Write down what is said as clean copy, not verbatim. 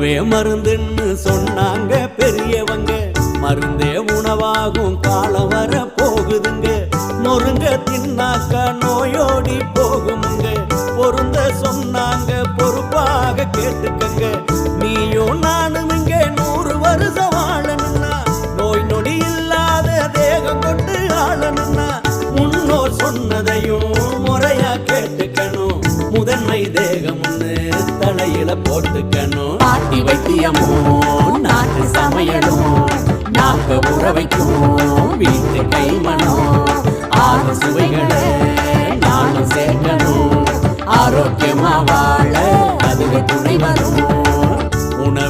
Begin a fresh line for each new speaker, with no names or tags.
உணவே மருந்துன்னு சொன்னாங்க பெரியவங்க, மருந்தே உணவாகும் காலம் வர போகுதுங்க. முருங்க தின்னாக்கா நோயோடி போகுமுங்க, பொருந்த சொன்னாங்க பொறுப்பாக கேட்டுக்கங்க. நீயும் நானும் இங்க 100 வருஷம் வாழணும்னா, நோய் நொடி இல்லாத தேகம் கொண்டு ஆளணும்னா, முன்னோர் சொன்னதையும் முறையா கேட்டுக்கணும். முதன்மை தேகம் தலையில போட்டுக்கணும். பாட்டி வைத்தியமும் நாட்டு சமையலும் நாக்க உற வைக்கும் வீட்டு கைமணம். 6 சுவைகளை நானும் சேர்க்கணும், ஆரோக்கியமா வாழ அதுவே துணை வரும்.